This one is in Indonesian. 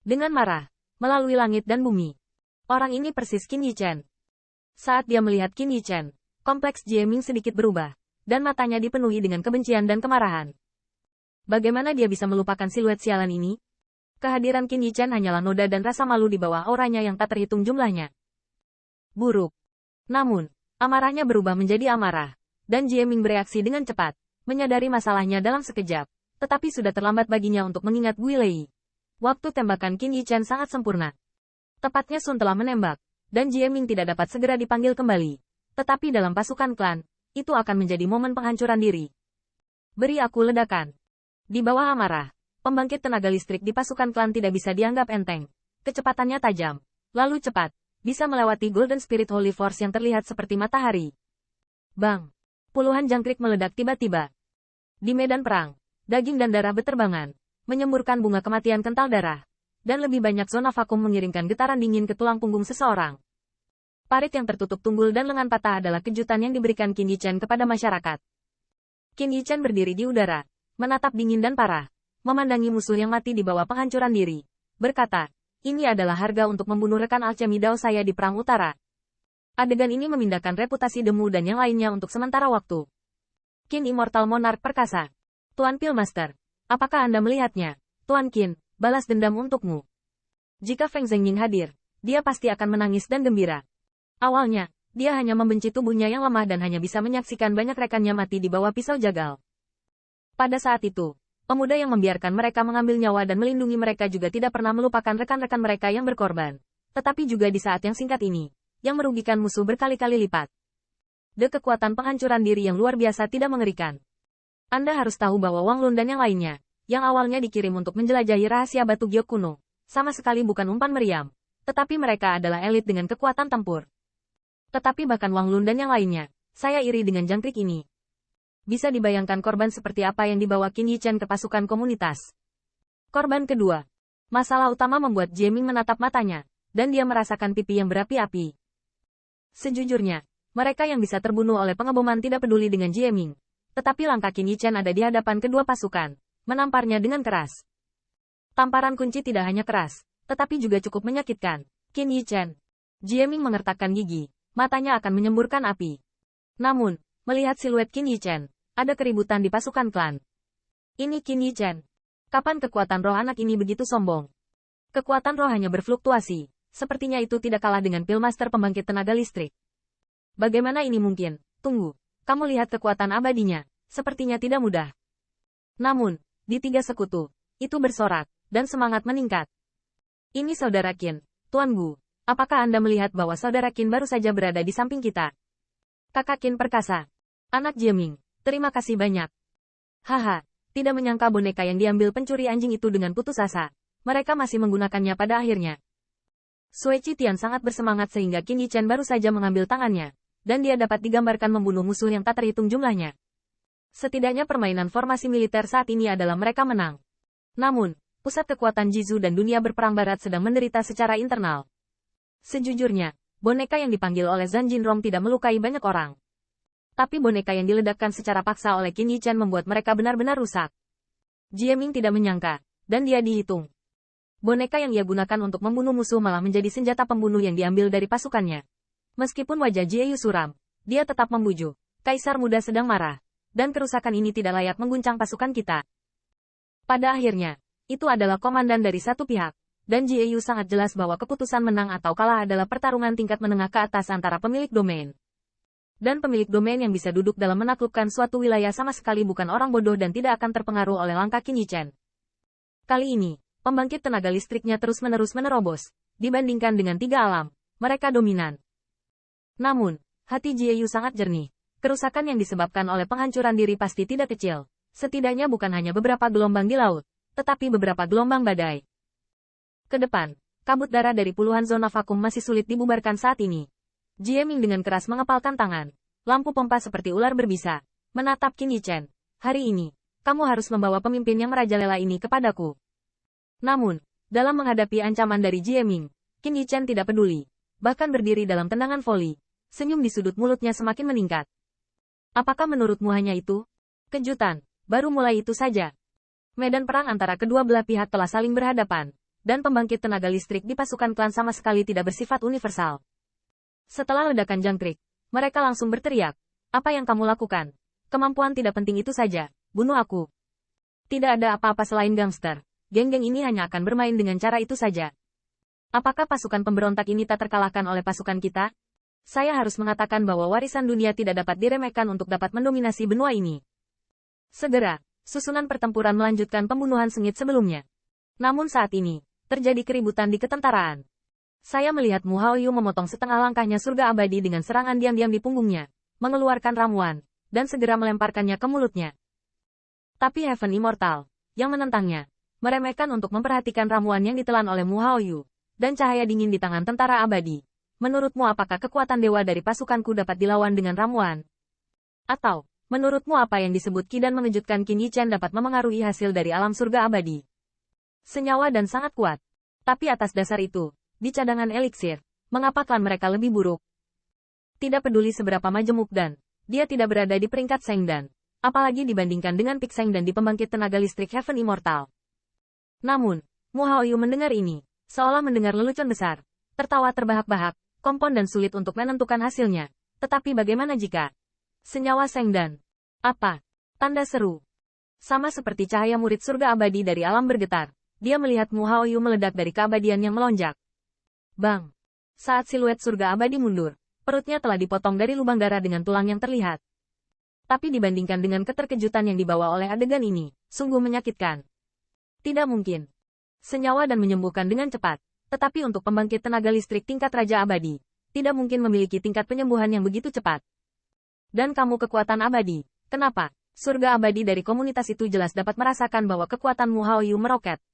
Dengan marah, melalui langit dan bumi. Orang ini persis Qin Yichen. Saat dia melihat Qin Yichen, kompleks Jieming sedikit berubah, dan matanya dipenuhi dengan kebencian dan kemarahan. Bagaimana dia bisa melupakan siluet sialan ini? Kehadiran Qin Yichen hanyalah noda dan rasa malu di bawah auranya yang tak terhitung jumlahnya. Buruk. Namun, amarahnya berubah menjadi amarah, dan Jieming bereaksi dengan cepat, menyadari masalahnya dalam sekejap, tetapi sudah terlambat baginya untuk mengingat Gui Lei. Waktu tembakan Qin Yichen sangat sempurna. Tepatnya Sun telah menembak, dan Jieming tidak dapat segera dipanggil kembali. Tetapi dalam pasukan klan, itu akan menjadi momen penghancuran diri. Beri aku ledakan. Di bawah amarah, pembangkit tenaga listrik di pasukan klan tidak bisa dianggap enteng. Kecepatannya tajam, lalu cepat, bisa melewati Golden Spirit Holy Force yang terlihat seperti matahari. Bang! Puluhan jangkrik meledak tiba-tiba. Di medan perang, daging dan darah beterbangan, menyemburkan bunga kematian kental darah, dan lebih banyak zona vakum mengiringkan getaran dingin ke tulang punggung seseorang. Parit yang tertutup tunggul dan lengan patah adalah kejutan yang diberikan Qin Yichen kepada masyarakat. Qin Yichen berdiri di udara, menatap dingin dan parah, memandangi musuh yang mati di bawah penghancuran diri, berkata, ini adalah harga untuk membunuh rekan alchemy Dao saya di Perang Utara. Adegan ini memindahkan reputasi Demu dan yang lainnya untuk sementara waktu. Qin Immortal Monarch perkasa. Tuan Pillmaster. Apakah Anda melihatnya? Tuan Qin, balas dendam untukmu. Jika Feng Zhengying hadir, dia pasti akan menangis dan gembira. Awalnya, dia hanya membenci tubuhnya yang lemah dan hanya bisa menyaksikan banyak rekannya mati di bawah pisau jagal. Pada saat itu, pemuda yang membiarkan mereka mengambil nyawa dan melindungi mereka juga tidak pernah melupakan rekan-rekan mereka yang berkorban. Tetapi juga di saat yang singkat ini, yang merugikan musuh berkali-kali lipat. Kekuatan penghancuran diri yang luar biasa tidak mengerikan. Anda harus tahu bahwa Wang Lun dan yang lainnya, yang awalnya dikirim untuk menjelajahi rahasia batu giok kuno, sama sekali bukan umpan meriam, tetapi mereka adalah elit dengan kekuatan tempur. Tetapi bahkan Wang Lun dan yang lainnya, saya iri dengan jangkrik ini. Bisa dibayangkan korban seperti apa yang dibawa Qin Yichen ke pasukan komunitas. Korban kedua. Masalah utama membuat Jieming menatap matanya, dan dia merasakan pipi yang berapi-api. Sejujurnya, mereka yang bisa terbunuh oleh pengeboman tidak peduli dengan Jieming. Tetapi langkah Qin Yichen ada di hadapan kedua pasukan, menamparnya dengan keras. Tamparan kunci tidak hanya keras, tetapi juga cukup menyakitkan. Qin Yichen. Jieming mengertakkan gigi, matanya akan menyemburkan api. Namun, melihat siluet Qin Yichen, ada keributan di pasukan klan. Ini Qin Yichen. Kapan kekuatan roh anak ini begitu sombong? Kekuatan roh hanya berfluktuasi, sepertinya itu tidak kalah dengan Pillmaster pembangkit tenaga listrik. Bagaimana ini mungkin? Tunggu. Kamu lihat kekuatan abadinya, sepertinya tidak mudah. Namun, di tiga sekutu, itu bersorak, dan semangat meningkat. Ini Saudara Qin, Tuan Gu, apakah Anda melihat bahwa Saudara Qin baru saja berada di samping kita? Kakak Qin perkasa. Anak Jieming, terima kasih banyak. Haha, tidak menyangka boneka yang diambil pencuri anjing itu dengan putus asa. Mereka masih menggunakannya pada akhirnya. Sui Qitian sangat bersemangat sehingga Qin Yichen baru saja mengambil tangannya. Dan dia dapat digambarkan membunuh musuh yang tak terhitung jumlahnya. Setidaknya permainan formasi militer saat ini adalah mereka menang. Namun, pusat kekuatan Jizu dan dunia berperang barat sedang menderita secara internal. Sejujurnya, boneka yang dipanggil oleh Zhan Jinrong tidak melukai banyak orang. Tapi boneka yang diledakkan secara paksa oleh Qin Yichen membuat mereka benar-benar rusak. Jieming tidak menyangka, dan dia dihitung. Boneka yang ia gunakan untuk membunuh musuh malah menjadi senjata pembunuh yang diambil dari pasukannya. Meskipun wajah Jieyu suram, dia tetap membujuk. Kaisar muda sedang marah, dan kerusakan ini tidak layak mengguncang pasukan kita. Pada akhirnya, itu adalah komandan dari satu pihak, dan Jieyu sangat jelas bahwa keputusan menang atau kalah adalah pertarungan tingkat menengah ke atas antara pemilik domain. Dan pemilik domain yang bisa duduk dalam menaklukkan suatu wilayah sama sekali bukan orang bodoh dan tidak akan terpengaruh oleh langkah Qin Yichen. Kali ini, pembangkit tenaga listriknya terus-menerus menerobos, dibandingkan dengan tiga alam, mereka dominan. Namun, hati Jieyu sangat jernih. Kerusakan yang disebabkan oleh penghancuran diri pasti tidak kecil. Setidaknya bukan hanya beberapa gelombang di laut, tetapi beberapa gelombang badai. Ke depan, kabut darah dari puluhan zona vakum masih sulit dibubarkan saat ini. Jieming dengan keras mengepalkan tangan. Lampu pompa seperti ular berbisa. Menatap Qin Yichen. Hari ini, kamu harus membawa pemimpin yang merajalela ini kepadaku. Namun, dalam menghadapi ancaman dari Jieming, Qin Yichen tidak peduli. Bahkan berdiri dalam tendangan voli. Senyum di sudut mulutnya semakin meningkat. Apakah menurutmu hanya itu? Kejutan, baru mulai itu saja. Medan perang antara kedua belah pihak telah saling berhadapan, dan pembangkit tenaga listrik di pasukan klan sama sekali tidak bersifat universal. Setelah ledakan jangkrik, mereka langsung berteriak, "Apa yang kamu lakukan? Kemampuan tidak penting itu saja, bunuh aku." Tidak ada apa-apa selain gangster. Geng-geng ini hanya akan bermain dengan cara itu saja. Apakah pasukan pemberontak ini tak terkalahkan oleh pasukan kita? Saya harus mengatakan bahwa warisan dunia tidak dapat diremehkan untuk dapat mendominasi benua ini. Segera, susunan pertempuran melanjutkan pembunuhan sengit sebelumnya. Namun saat ini, terjadi keributan di ketentaraan. Saya melihat Mu Haoyu memotong setengah langkahnya surga abadi dengan serangan diam-diam di punggungnya, mengeluarkan ramuan, dan segera melemparkannya ke mulutnya. Tapi Heaven Immortal, yang menentangnya, meremehkan untuk memperhatikan ramuan yang ditelan oleh Mu Haoyu, dan cahaya dingin di tangan tentara abadi. Menurutmu apakah kekuatan dewa dari pasukanku dapat dilawan dengan ramuan? Atau, menurutmu apa yang disebut Qi dan mengejutkan Qin Yi Chen dapat memengaruhi hasil dari alam surga abadi? Senyawa dan sangat kuat. Tapi atas dasar itu, di cadangan eliksir, mengapa klan mereka lebih buruk? Tidak peduli seberapa majemuk dan, dia tidak berada di peringkat Sengdan, apalagi dibandingkan dengan Pik Sengdan di pembangkit tenaga listrik Heaven Immortal. Namun, Mu Haoyu mendengar ini, seolah mendengar lelucon besar, tertawa terbahak-bahak, kompon dan sulit untuk menentukan hasilnya. Tetapi bagaimana jika senyawa Sengdan? Apa? Tanda seru. Sama seperti cahaya murid surga abadi dari alam bergetar, dia melihat Mu Haoyu meledak dari keabadian yang melonjak. Bang! Saat siluet surga abadi mundur, perutnya telah dipotong dari lubang darah dengan tulang yang terlihat. Tapi dibandingkan dengan keterkejutan yang dibawa oleh adegan ini, sungguh menyakitkan. Tidak mungkin. Senyawa dan menyembuhkan dengan cepat. Tetapi untuk pembangkit tenaga listrik tingkat Raja Abadi, tidak mungkin memiliki tingkat penyembuhan yang begitu cepat. Dan kamu kekuatan abadi, kenapa? Surga abadi dari komunitas itu jelas dapat merasakan bahwa kekuatan Mu Haoyu meroket.